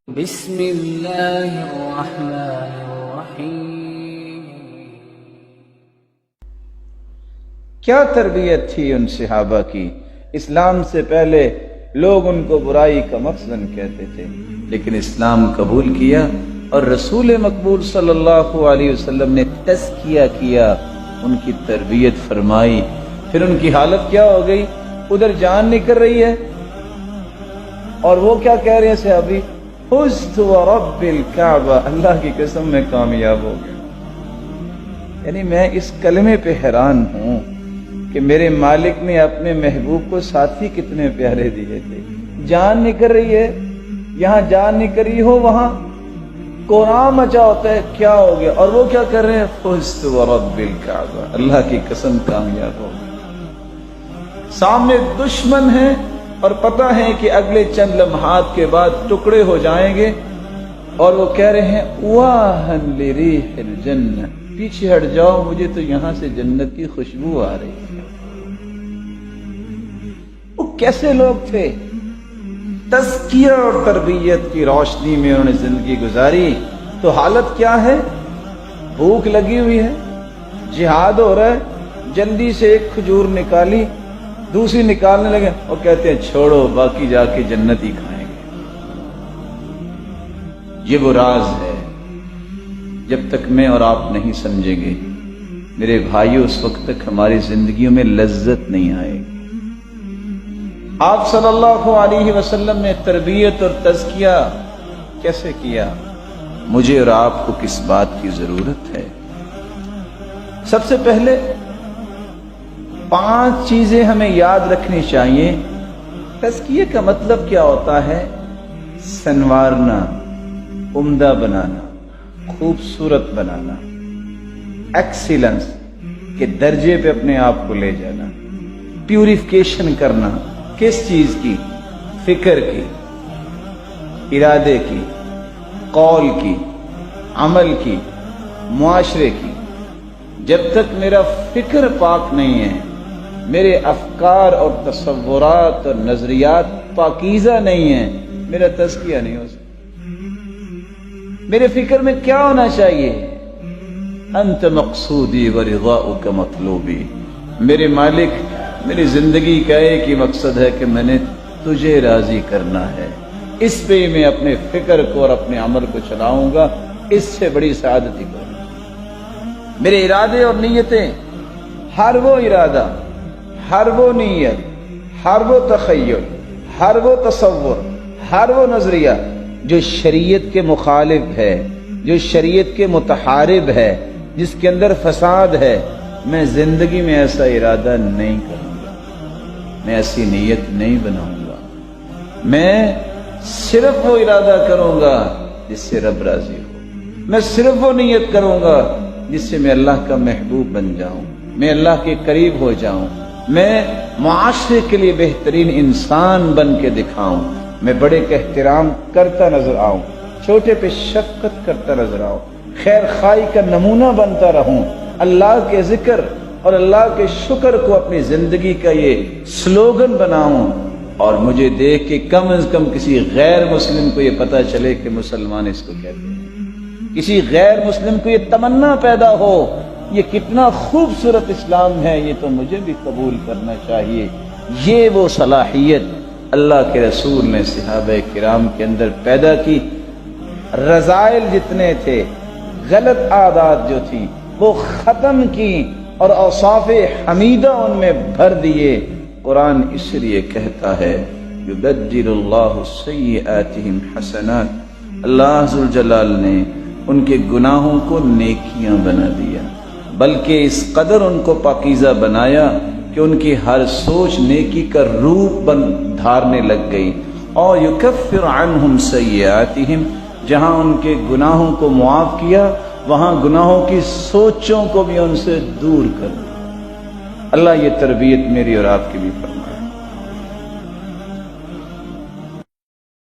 بسم اللہ الرحمن الرحیم۔ کیا تربیت تھی ان صحابہ کی؟ اسلام سے پہلے لوگ ان کو برائی کا مخزن کہتے تھے، لیکن اسلام قبول کیا اور رسول مقبول صلی اللہ علیہ وسلم نے تزکیہ کیا، ان کی تربیت فرمائی۔ پھر ان کی حالت کیا ہو گئی؟ ادھر جان نکل رہی ہے اور وہ کیا کہہ رہے ہیں صحابی؟ فزت ورب الکعبہ، اللہ کی قسم میں کامیاب ہو گیا۔ یعنی میں اس کلمے پہ حیران ہوں کہ میرے مالک نے اپنے محبوب کو ساتھی کتنے پیارے دیے تھے۔ جان نکل رہی ہے، یہاں جان نکل رہی ہو، وہاں قرآن مچا ہوتا ہے، کیا ہو گیا؟ اور وہ کیا کر رہے ہیں؟ فزت ورب الکعبہ، اللہ کی قسم کامیاب ہو گیا۔ سامنے دشمن ہے اور پتہ ہے کہ اگلے چند لمحات کے بعد ٹکڑے ہو جائیں گے، اور وہ کہہ رہے ہیں واہن لریح الجنہ، پیچھے ہٹ جاؤ، مجھے تو یہاں سے جنت کی خوشبو آ رہی ہے۔ وہ کیسے لوگ تھے؟ تزکیہ اور تربیت کی روشنی میں انہوں نے زندگی گزاری۔ تو حالت کیا ہے؟ بھوک لگی ہوئی ہے، جہاد ہو رہا ہے، جلدی سے ایک کھجور نکالی، دوسری نکالنے لگے اور کہتے ہیں چھوڑو، باقی جا کے جنت ہی کھائیں گے۔ یہ وہ راز ہے، جب تک میں اور آپ نہیں سمجھیں گے میرے بھائیو، اس وقت تک ہماری زندگیوں میں لذت نہیں آئے گی۔ آپ صلی اللہ علیہ وسلم نے تربیت اور تزکیہ کیسے کیا؟ مجھے اور آپ کو کس بات کی ضرورت ہے؟ سب سے پہلے 5 چیزیں ہمیں یاد رکھنی چاہیے۔ تزکیہ کا مطلب کیا ہوتا ہے؟ سنوارنا، عمدہ بنانا، خوبصورت بنانا، ایکسیلنس کے درجے پہ اپنے آپ کو لے جانا، پیوریفیکیشن کرنا۔ کس چیز کی؟ فکر کی، ارادے کی، قول کی، عمل کی، معاشرے کی۔ جب تک میرا فکر پاک نہیں ہے، میرے افکار اور تصورات اور نظریات پاکیزہ نہیں ہیں، میرا تزکیہ نہیں ہو سکتا۔ میرے فکر میں کیا ہونا چاہیے؟ انت مقصودی ورضاؤک مطلوبی، میرے مالک، میری زندگی کا ایک ہی مقصد ہے کہ میں نے تجھے راضی کرنا ہے، اس پہ ہی میں اپنے فکر کو اور اپنے عمل کو چلاؤں گا، اس سے بڑی سعادت ہی کروں گا۔ میرے ارادے اور نیتیں، ہر وہ ارادہ، ہر وہ نیت، ہر وہ تخیل، ہر وہ تصور، ہر وہ نظریہ جو شریعت کے مخالف ہے، جو شریعت کے متحارب ہے، جس کے اندر فساد ہے، میں زندگی میں ایسا ارادہ نہیں کروں گا، میں ایسی نیت نہیں بناؤں گا۔ میں صرف وہ ارادہ کروں گا جس سے رب راضی ہو، میں صرف وہ نیت کروں گا جس سے میں اللہ کا محبوب بن جاؤں، میں اللہ کے قریب ہو جاؤں، میں معاشرے کے لیے بہترین انسان بن کے دکھاؤں، میں بڑے کا احترام کرتا نظر آؤں، چھوٹے پہ شفقت کرتا نظر آؤں، خیر خواہی کا نمونہ بنتا رہوں، اللہ کے ذکر اور اللہ کے شکر کو اپنی زندگی کا یہ سلوگن بناؤں، اور مجھے دیکھ کے کم از کم کسی غیر مسلم کو یہ پتہ چلے کہ مسلمان اس کو کہتے ہیں، کسی غیر مسلم کو یہ تمنا پیدا ہو یہ کتنا خوبصورت اسلام ہے، یہ تو مجھے بھی قبول کرنا چاہیے۔ یہ وہ صلاحیت اللہ کے رسول نے صحابہ کرام کے اندر پیدا کی۔ رذائل جتنے تھے، غلط عادات جو تھی، وہ ختم کی اور اوصاف حمیدہ ان میں بھر دیے۔ قرآن اس لیے کہتا ہے یبدل اللہ سیئاتہم حسنات، اللہ ذوالجلال نے ان کے گناہوں کو نیکیاں بنا دیا، بلکہ اس قدر ان کو پاکیزہ بنایا کہ ان کی ہر سوچ نیکی کا روپ دھارنے لگ گئی۔ اور یکفر عنہم سیئاتہم، جہاں ان کے گناہوں کو معاف کیا، وہاں گناہوں کی سوچوں کو بھی ان سے دور کر دیا۔ اللہ یہ تربیت میری اور آپ کی بھی فرمائے۔